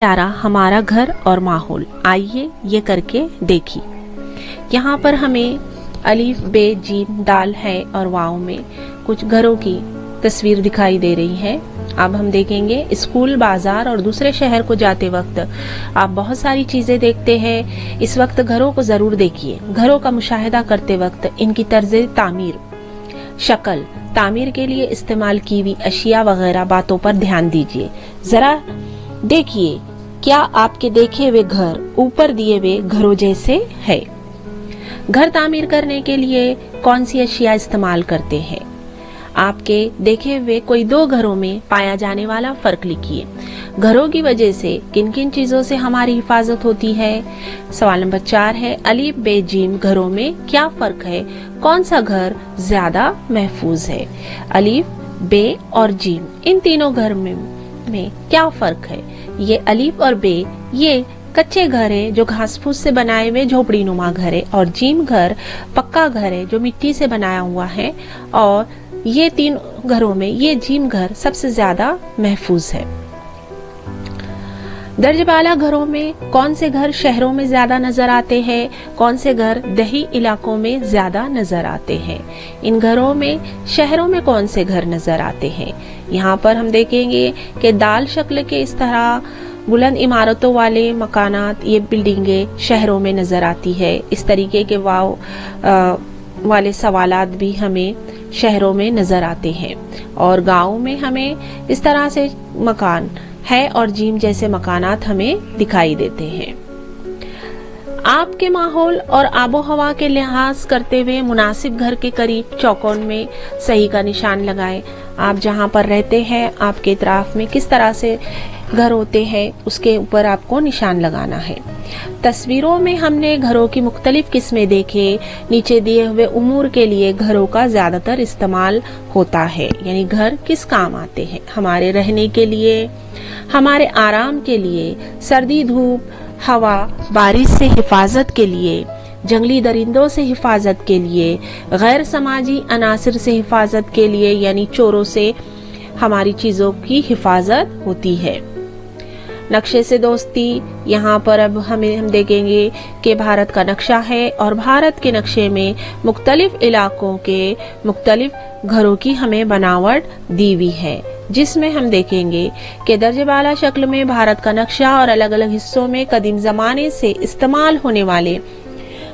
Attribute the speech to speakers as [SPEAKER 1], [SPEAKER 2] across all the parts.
[SPEAKER 1] प्यारा हमारा घर और माहौल, आइए ये करके देखिए। यहाँ पर हमें अलीफ बे जीम दाल है और वाव में कुछ घरों की तस्वीर दिखाई दे रही है। अब हम देखेंगे स्कूल, बाजार और दूसरे शहर को जाते वक्त आप बहुत सारी चीजें देखते हैं। इस वक्त घरों को जरूर देखिए। घरों का मुशाहिदा करते वक्त इनकी तर्ज तामीर, शक्ल, तामीर के लिए इस्तेमाल की हुई अशिया वगैरह बातों पर ध्यान दीजिए। जरा देखिए क्या आपके देखे हुए घर ऊपर दिए हुए घरों जैसे है। घर तामीर करने के लिए कौन सी अशिया इस्तेमाल करते हैं। आपके देखे हुए कोई दो घरों में पाया जाने वाला फर्क लिखिए। घरों की वजह से किन किन चीजों से हमारी हिफाजत होती है। सवाल नंबर 4 है, अलीफ बे जीम घरों में क्या फर्क है, कौन सा घर ज्यादा महफूज है। अलीफ, बे और जीम, इन तीनों घर में क्या फर्क है। ये अलीफ और बे ये कच्चे घर है जो घास फूस से बनाए हुए झोपड़ी नुमा घर है, और जीम घर पक्का घर है जो मिट्टी से बनाया हुआ है। और ये तीन घरों में ये जीम घर सबसे ज्यादा महफूज है। दर्ज बाला घरों में कौन से घर शहरों में ज्यादा नजर आते हैं, कौन से घर दही इलाकों में ज्यादा नजर आते हैं। इन घरों में शहरों में कौन से घर नजर आते हैं। यहाँ पर हम देखेंगे कि दाल शक्ल के इस तरह बुलंद इमारतों वाले मकानात, ये बिल्डिंगें शहरों में नजर आती है। इस तरीके के वाव वाले सवालात भी हमें शहरों में नजर आते हैं, और गाँव में हमें इस तरह से मकान है और जीम जैसे मकानात हमें दिखाई देते हैं। आपके माहौल और आबो हवा के लिहाज करते हुए मुनासिब घर के करीब चौकोन में सही का निशान लगाएं। आप जहां पर रहते हैं आपके इतराफ में किस तरह से घर होते हैं उसके ऊपर आपको निशान लगाना है। तस्वीरों में हमने घरों की मुख्तलिफ किस्में देखे। नीचे दिए हुए उमूर के लिए घरों का ज्यादातर इस्तेमाल होता है, यानी घर किस काम आते हैं। हमारे रहने के लिए, हमारे आराम के लिए, सर्दी धूप हवा बारिश से हिफाजत के लिए, जंगली दरिंदों से हिफाजत के लिए, गैर समाजी अनासिर से हिफाजत के लिए, यानी चोरों से हमारी चीजों की हिफाजत होती है। नक्शे से दोस्ती, यहाँ पर अब हम देखेंगे कि भारत का नक्शा है और भारत के नक्शे में मुख्तलिफ इलाकों के मुख्तलिफ घरों की हमें बनावट दी हुई है, जिसमें हम देखेंगे कि दर्जे बाला शक्ल में भारत का नक्शा और अलग अलग हिस्सों में कदीम जमाने से इस्तेमाल होने वाले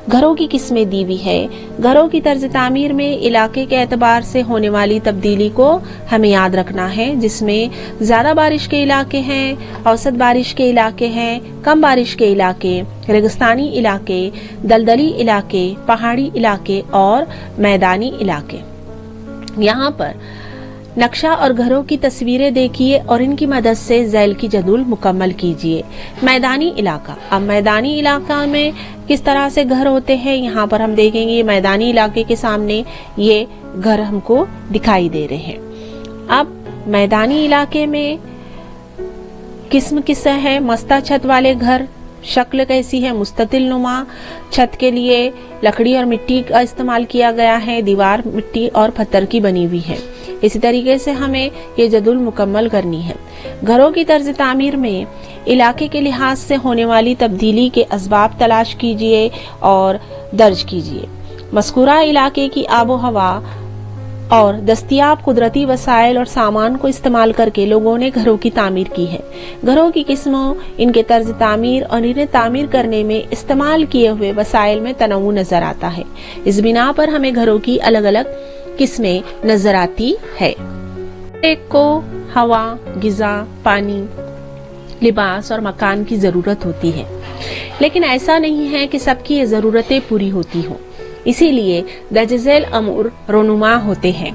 [SPEAKER 1] घरों की किस्में दी हुई है। घरों की तर्ज तामीर में इलाके के एतबार से होने वाली तब्दीली को हमें याद रखना है, जिसमें ज्यादा बारिश के इलाके हैं, औसत बारिश के इलाके हैं, कम बारिश के इलाके, रेगिस्तानी इलाके, दलदली इलाके, पहाड़ी इलाके और मैदानी इलाके। यहाँ पर नक्शा और घरों की तस्वीरें देखिए और इनकी मदद से झैल की जदूल मुकम्मल कीजिए। मैदानी इलाका, अब मैदानी इलाका में किस तरह से घर होते हैं यहाँ पर हम देखेंगे। मैदानी इलाके के सामने ये घर हमको दिखाई दे रहे हैं। अब मैदानी इलाके में किस्म किस्म है। मस्ता छत वाले घर, शक्ल कैसी है, मुस्ततिल नुमा। छत के लिए लकड़ी और मिट्टी का इस्तेमाल किया गया है, दीवार मिट्टी और पत्थर की बनी हुई है। इसी तरीके से हमें ये जदुल मुकम्मल करनी है। घरों की तर्ज तामीर में इलाके के लिहाज से होने वाली तब्दीली के असबाब तलाश कीजिए और दर्ज कीजिए। मज़कूरा इलाके की आबो हवा और दस्तियाब कुदरती वसाइल और सामान को इस्तेमाल करके लोगों ने घरों की तामीर की है। घरों की किस्मों, इनके तर्ज तामीर और इन्हें तामीर करने में इस्तेमाल किए हुए वसाइल में तनव्वु नजर आता है। इस बिना पर हमें घरों की अलग अलग किस्में नजर आती है। एक को हवा, गिजा, पानी, लिबास और मकान की जरूरत होती है, लेकिन ऐसा नहीं है कि सबकी ये जरूरतें पूरी होती हों। इसीलिए दर्ज अमूर रोनुमा होते हैं।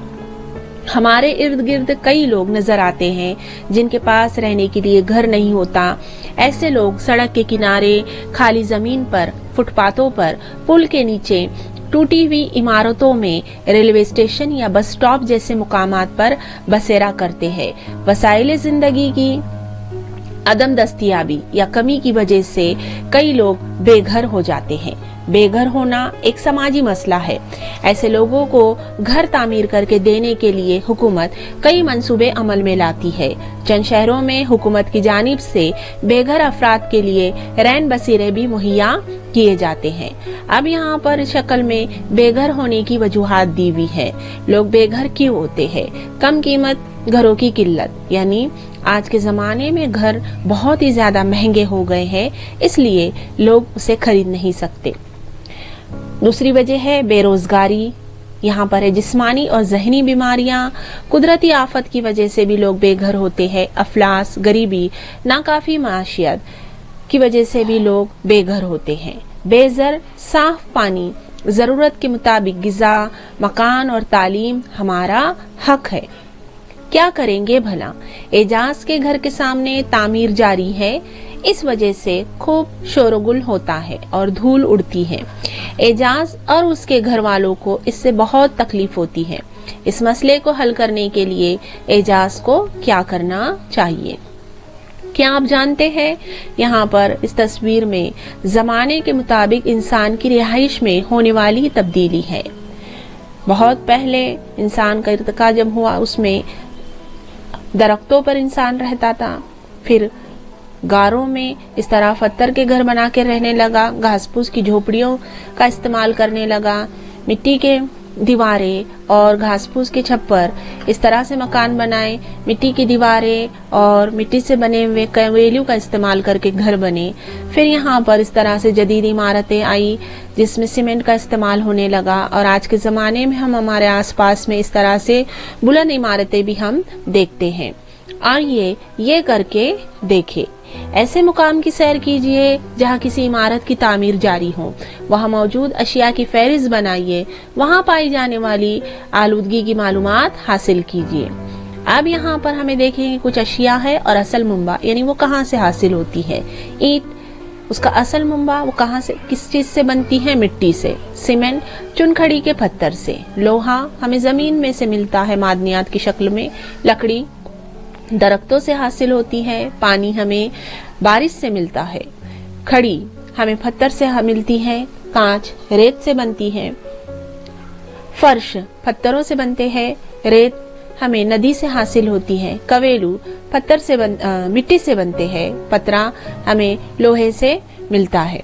[SPEAKER 1] हमारे इर्द गिर्द कई लोग नजर आते हैं जिनके पास रहने के लिए घर नहीं होता। ऐसे लोग सड़क के किनारे, खाली जमीन पर, फुटपाथों पर, पुल के नीचे, टूटी हुई इमारतों में, रेलवे स्टेशन या बस स्टॉप जैसे मुकामात पर बसेरा करते हैं। वसाइल जिंदगी की अदम दस्तियाबी या कमी की वजह से कई लोग बेघर हो जाते हैं। بے گھر ہونا ایک سماجی مسئلہ ہے۔ ایسے لوگوں کو گھر تعمیر کر کے دینے کے لیے حکومت کئی منصوبے عمل میں لاتی ہے۔ چند شہروں میں حکومت کی جانب سے بے گھر افراد کے لیے رین بسیرے بھی مہیا کیے جاتے ہیں۔ اب یہاں پر شکل میں بے گھر ہونے کی وجوہات دی ہوئی ہے۔ لوگ بے گھر کیوں ہوتے ہیں؟ کم قیمت گھروں کی قلت، یعنی آج کے زمانے میں گھر بہت ہی زیادہ مہنگے ہو گئے ہیں، اس لیے لوگ اسے خرید نہیں سکتے۔ دوسری وجہ ہے بے روزگاری، یہاں پر ہے جسمانی اور ذہنی بیماریاں۔ قدرتی آفت کی وجہ سے بھی لوگ بے گھر ہوتے ہیں۔ افلاس، غریبی، ناکافی معیشت کی وجہ سے بھی لوگ بے گھر ہوتے ہیں۔ بے زر، صاف پانی، ضرورت کے مطابق غذا، مکان اور تعلیم ہمارا حق ہے۔ کیا کریں گے بھلا؟ اعجاز کے گھر کے سامنے تعمیر جاری ہے، اس وجہ سے خوب شور و گل ہوتا ہے اور دھول اڑتی ہے۔ اعجاز اور اس کے گھر والوں کو اس سے بہت تکلیف ہوتی ہے۔ اس مسئلے کو حل کرنے کے لیے اعجاز کو کیا کرنا چاہیے؟ کیا آپ جانتے ہیں یہاں پر اس تصویر میں زمانے کے مطابق انسان کی رہائش میں ہونے والی تبدیلی ہے۔ بہت پہلے انسان کا ارتقاء جب ہوا، اس میں درختوں پر انسان رہتا تھا، پھر غاروں میں اس طرح پتھر کے گھر بنا کے رہنے لگا، گھاس پھوس کی جھوپڑیوں کا استعمال کرنے لگا، مٹی کے دیواریں اور گھاس پھوس کے چھپر اس طرح سے مکان بنائے، مٹی کی دیواریں اور مٹی سے بنے ہوئے کویلیوں کا استعمال کر کے گھر بنے۔ پھر یہاں پر اس طرح سے جدید عمارتیں آئی جس میں سیمنٹ کا استعمال ہونے لگا، اور آج کے زمانے میں ہم ہمارے آس پاس میں اس طرح سے بلند عمارتیں بھی ہم دیکھتے ہیں۔ آئیے یہ کر کے دیکھیں، ایسے مقام کی سیر کیجئے جہاں کسی عمارت کی تعمیر جاری ہو، وہاں موجود اشیاء کی فہرست بنائیے، وہاں پائی جانے والی آلودگی کی معلومات حاصل کیجئے۔ اب یہاں پر ہمیں دیکھیں گے کچھ اشیاء ہے اور اصل منبع، یعنی وہ کہاں سے حاصل ہوتی ہے۔ اینٹ، اس کا اصل منبع وہ کہاں سے، کس چیز سے بنتی ہے؟ مٹی سے۔ سیمنٹ چنکھڑی کے پتھر سے۔ لوہا ہمیں زمین میں سے ملتا ہے معدنیات کی شکل میں۔ لکڑی درختوں سے حاصل ہوتی ہے۔ پانی ہمیں بارش سے ملتا ہے۔ کھڑی ہمیں پتھر سے ملتی ہے۔ کانچ ریت سے بنتی ہے۔ فرش پتھروں سے بنتے ہیں۔ ریت ہمیں ندی سے حاصل ہوتی ہے۔ کویلو پتھر سے مٹی سے بنتے ہیں۔ پترا ہمیں لوہے سے ملتا ہے۔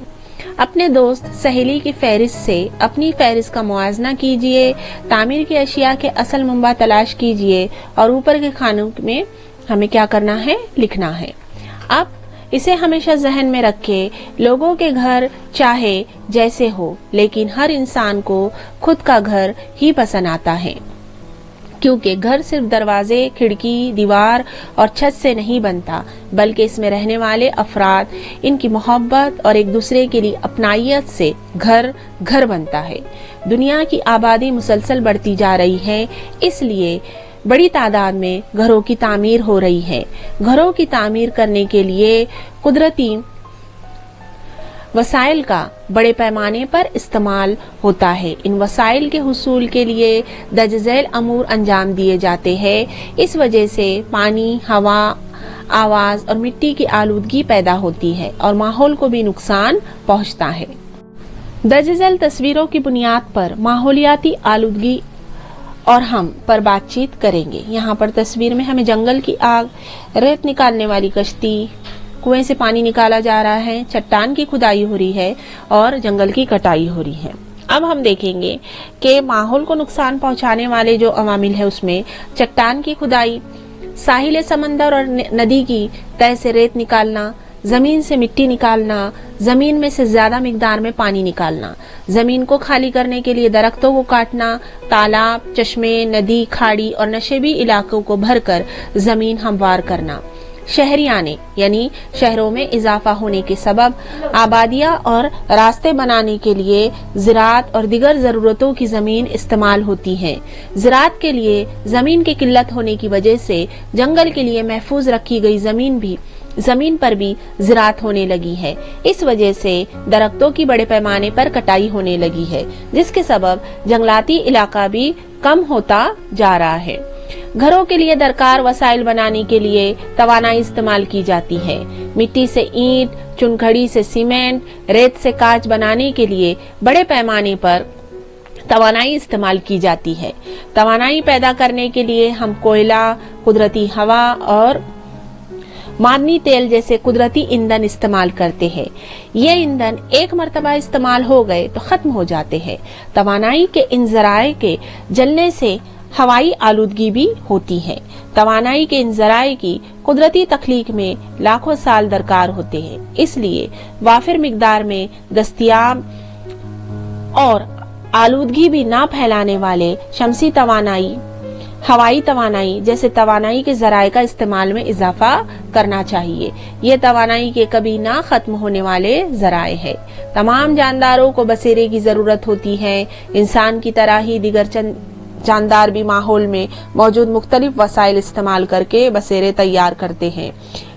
[SPEAKER 1] اپنے دوست سہیلی کی فہرست سے اپنی فہرست کا موازنہ کیجئے، تعمیر کی اشیاء کے اصل منبع تلاش کیجئے اور اوپر کے خانوں میں ہمیں کیا کرنا ہے؟ لکھنا ہے۔ اب اسے ہمیشہ ذہن میں رکھے، لوگوں کے گھر چاہے جیسے ہو، لیکن ہر انسان کو خود کا گھر ہی پسند آتا ہے، کیونکہ گھر صرف دروازے، کھڑکی، دیوار اور چھت سے نہیں بنتا، بلکہ اس میں رہنے والے افراد، ان کی محبت اور ایک دوسرے کے لیے اپنائیت سے گھر بنتا ہے۔ دنیا کی آبادی مسلسل بڑھتی جا رہی ہے، اس لیے بڑی تعداد میں گھروں کی تعمیر ہو رہی ہے۔ گھروں کی تعمیر کرنے کے لیے قدرتی وسائل کا بڑے پیمانے پر استعمال ہوتا ہے۔ ان وسائل کے حصول کے لیے درج ذیل امور انجام دیے جاتے ہیں۔ اس وجہ سے پانی، ہوا، آواز اور مٹی کی آلودگی پیدا ہوتی ہے اور ماحول کو بھی نقصان پہنچتا ہے۔ درج ذیل تصویروں کی بنیاد پر ماحولیاتی آلودگی اور ہم پر بات چیت کریں گے۔ یہاں پر تصویر میں ہمیں جنگل کی آگ، ریت نکالنے والی کشتی، کنویں سے پانی نکالا جا رہا ہے، چٹان کی کھدائی ہو رہی ہے اور جنگل کی کٹائی ہو رہی ہے۔ اب ہم دیکھیں گے کہ ماحول کو نقصان پہنچانے والے جو عوامل ہیں، اس میں چٹان کی کھدائی، ساحل سمندر اور ندی کی تہہ سے ریت نکالنا، زمین سے مٹی نکالنا، زمین میں سے زیادہ مقدار میں پانی نکالنا، زمین کو خالی کرنے کے لیے درختوں کو کاٹنا، تالاب، چشمے، ندی، کھاڑی اور نشیبی علاقوں کو بھر کر زمین ہموار کرنا، شہری آنے یعنی شہروں میں اضافہ ہونے کے سبب آبادیاں اور راستے بنانے کے لیے زراعت اور دیگر ضرورتوں کی زمین استعمال ہوتی ہے۔ زراعت کے لیے زمین کی قلت ہونے کی وجہ سے جنگل کے لیے محفوظ رکھی گئی زمین پر بھی زراعت ہونے لگی ہے۔ اس وجہ سے درختوں کی بڑے پیمانے پر کٹائی ہونے لگی ہے، جس کے سبب جنگلاتی علاقہ بھی کم ہوتا جا رہا ہے۔ घरों के लिए दरकार वसाइल बनाने के लिए तवानाई इस्तेमाल की जाती है। मिट्टी से ईंट, चुनखड़ी से सीमेंट, रेत से कांच बनाने के लिए बड़े पैमाने पर तवानाई इस्तेमाल की जाती है। तवानाई पैदा करने के लिए हम कोयला, कुदरती हवा और मादनी तेल जैसे कुदरती ईंधन इस्तेमाल करते हैं। ये ईंधन एक मर्तबा इस्तेमाल हो गए तो खत्म हो जाते हैं। तवानाई के इन जराए के जलने से हवाई आलूदगी भी होती है। तवानाई के इन जराए की कुदरती तख्लीक में लाखों साल दरकार होते हैं, इसलिए वाफिर मिकदार में दस्तयाब और आलूदगी भी ना फैलाने वाले शमसी तवानाई, हवाई तवानाई जैसे तवानाई के जराए का इस्तेमाल में इजाफा करना चाहिए। ये तवानाई के कभी ना खत्म होने वाले जराए हैं। तमाम जानदारों को बसेरे की जरूरत होती है। इंसान की तरह ही दिगर जानदार भी माहौल में मौजूद मुख्तलिफ वसाइल इस्तेमाल करके बसेरे तैयार करते हैं।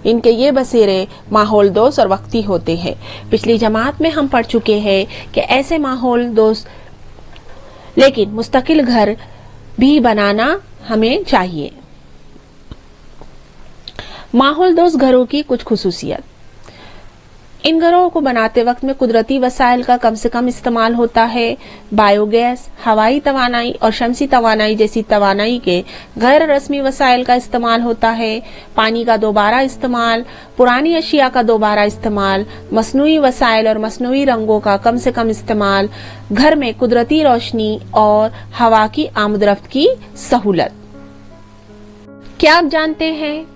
[SPEAKER 1] इनके ये बसेरे माहौल दोस्त और वक्ती होते हैं। पिछली जमात में हम पढ़ चुके हैं कि ऐसे माहौल दोस्त लेकिन मुस्तकिल घर भी बनाना हमें चाहिए। माहौल दोस्त घरों की कुछ खुसूसियत। इन घरों को बनाते वक्त में कुदरती वसाइल का कम से कम इस्तेमाल होता है। बायोगैस, हवाई तवानाई और शमसी तवानाई जैसी तवानाई के गैर रस्मी वसाइल का इस्तेमाल होता है। पानी का दोबारा इस्तेमाल, पुरानी अशिया का दोबारा इस्तेमाल, मसनूई वसाइल और मसनूई रंगों का कम से कम इस्तेमाल, घर में कुदरती रोशनी और हवा की आमदरफ्त की सहूलत। क्या आप जानते हैं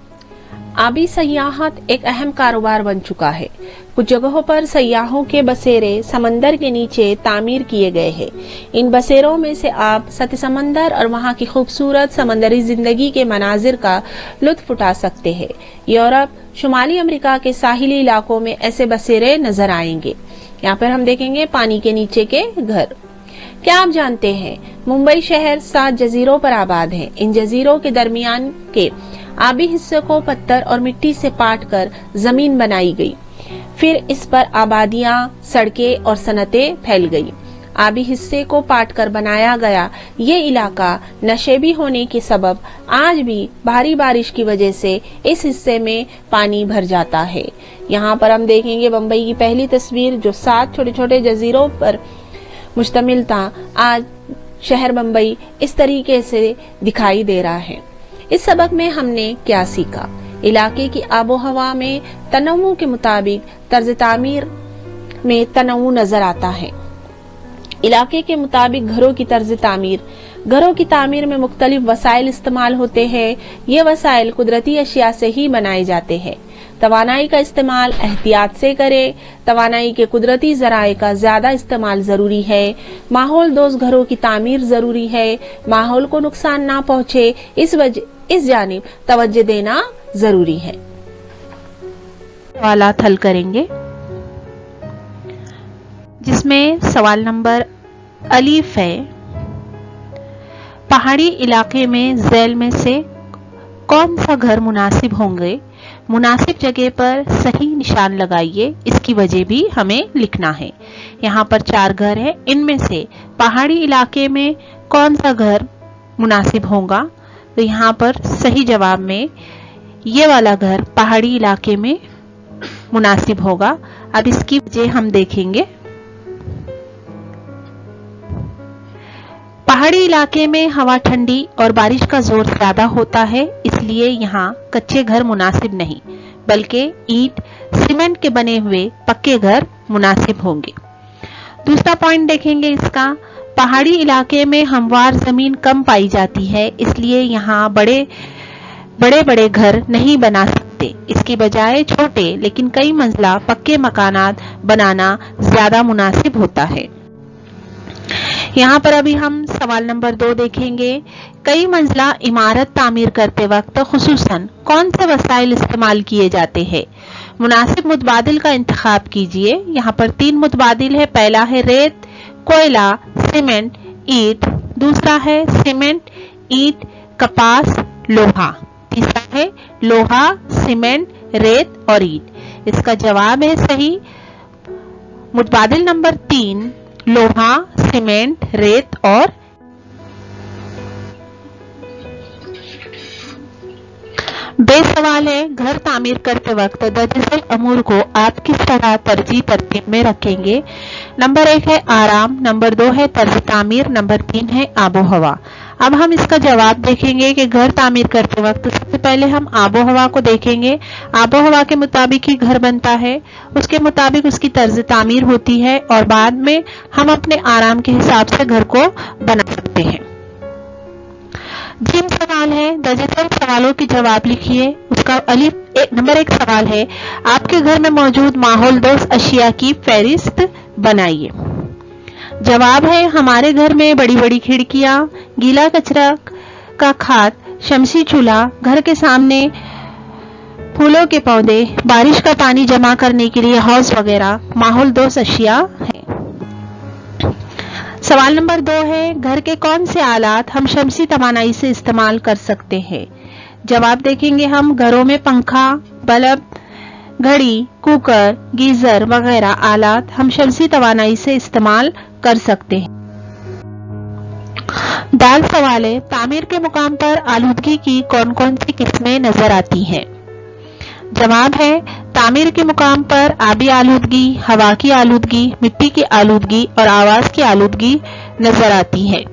[SPEAKER 1] आबी सयाहत एक अहम कारोबार बन चुका है। कुछ जगहों पर सयाहों के बसेरे समंदर के नीचे तामीर किए गए हैं। इन बसेरों में से आप सतह समंदर और वहां की खूबसूरत समंदरी जिंदगी के मनाजिर का लुत्फ उठा सकते हैं। यूरोप, शुमाली अमेरिका के साहिली इलाकों में ऐसे बसेरे नजर आएंगे। यहाँ पर हम देखेंगे पानी के नीचे के घर। क्या आप जानते हैं मुंबई शहर 7 जजीरों पर आबाद है। इन जजीरों के दरमियान के आबी हिस्से को पत्थर और मिट्टी से पाट कर जमीन बनाई गई। फिर इस पर आबादियां, सड़कें और सनतें फैल गई। आबी हिस्से को पाट कर बनाया गया ये इलाका नशेबी होने के सबब आज भी भारी बारिश की वजह से इस हिस्से में पानी भर जाता है। यहाँ पर हम देखेंगे बम्बई की पहली तस्वीर जो 7 छोटे छोटे जजीरों पर मुश्तमिल था। आज शहर बम्बई इस तरीके से दिखाई दे रहा है। इस सबक में हमने क्या सीखा? इलाके की आबो हवा में तनव्वु के मुताबिक तर्ज तामीर में तनव्वु नजर आता है। इलाके के मुताबिक घरों की तर्ज तामीर। घरों की तामीर में मुख्तलिफ वसाइल इस्तेमाल होते हैं। ये वसाइल कुदरती अशिया से ही बनाए जाते हैं। तवानाई का इस्तेमाल एहतियात से करें। तवानाई के कुदरती जराए का ज्यादा इस्तेमाल जरूरी है। माहौल दोस्त घरों की तामीर जरूरी है। माहौल को नुकसान ना पहुंचे इस जानिब तवज्जो देना जरूरी है।
[SPEAKER 2] सवालात हल करेंगे जिसमें सवाल नंबर अलीफ है, पहाड़ी इलाके में झैल में से कौन सा घर मुनासिब होंगे? मुनासिब जगह पर सही निशान लगाइए। इसकी वजह भी हमें लिखना है। यहाँ पर 4 घर हैं, इनमें से पहाड़ी इलाके में कौन सा घर मुनासिब होगा? तो यहाँ पर सही जवाब में ये वाला घर पहाड़ी इलाके में मुनासिब होगा। अब इसकी वजह हम देखेंगे। पहाड़ी इलाके में हवा ठंडी और बारिश का जोर ज्यादा होता है, इसलिए यहाँ कच्चे घर मुनासिब नहीं बल्कि ईंट, सीमेंट के बने हुए पक्के घर मुनासिब होंगे। दूसरा पॉइंट देखेंगे इसका, पहाड़ी इलाके में हमवार जमीन कम पाई जाती है, इसलिए यहाँ बड़े घर नहीं बना सकते। इसकी बजाय छोटे लेकिन कई मंजिला पक्के मकानात बनाना ज्यादा मुनासिब होता है। यहाँ पर अभी हम सवाल नंबर 2 देखेंगे। कई मंजिला इमारत तामीर करते वक्त खुसूसन कौन से वसाइल इस्तेमाल किए जाते हैं? मुनासिब मुतबादिल का इंतखाब कीजिए। यहाँ पर 3 मुतबादिल है। पहला है रेत, कोयला, सीमेंट, ईंट। दूसरा है सीमेंट, ईंट, कपास, लोहा। तीसरा है लोहा, सीमेंट, रेत और ईंट। इसका जवाब है सही मुतबादिल नंबर 3 लोहा, सीमेंट, रेत और बे सवाल है, घर तामीर करते वक्त दरअसल अमूर को आप किस तरह तरतीब में रखेंगे? नंबर 1 है आराम, नंबर 2 है तर्ज तामीर, नंबर 3 है आबो हवा। अब हम इसका जवाब देखेंगे कि घर तामीर करते वक्त सबसे पहले हम आबो हवा को देखेंगे। आबो हवा के मुताबिक ही घर बनता है, उसके मुताबिक उसकी तर्ज तामीर होती है और बाद में हम अपने आराम के हिसाब से घर को बना सकते हैं। जिम सवाल है, दर्जन सवालों के जवाब लिखिए। उसका नंबर 1 सवाल है, आपके घर में मौजूद माहौल दोस्त अशिया की फहरिस्त बनाइए। जवाब है, हमारे घर में बड़ी बड़ी खिड़कियां, गीला कचरा का खाद, शमसी चूल्हा, घर के सामने फूलों के पौधे, बारिश का पानी जमा करने के लिए हौज वगैरह माहौल दोस्त अशिया है। सवाल नंबर 2 है, घर के कौन से आलात हम शमसी तवानाई से इस्तेमाल कर सकते हैं? जवाब देखेंगे हम, घरों में पंखा, बल्ब, घड़ी, कुकर, गीजर वगैरह आलात हम शमसी तवानाई से इस्तेमाल कर सकते हैं। दाल सवाल है, तामीर के मुकाम पर आलूदगी की कौन कौन सी किस्में नजर आती हैं? जवाब है, तामीर के मुकाम पर आबी आलूदगी, हवा की आलूदगी, मिट्टी की आलूदगी और आवाज की आलूदगी नजर आती है।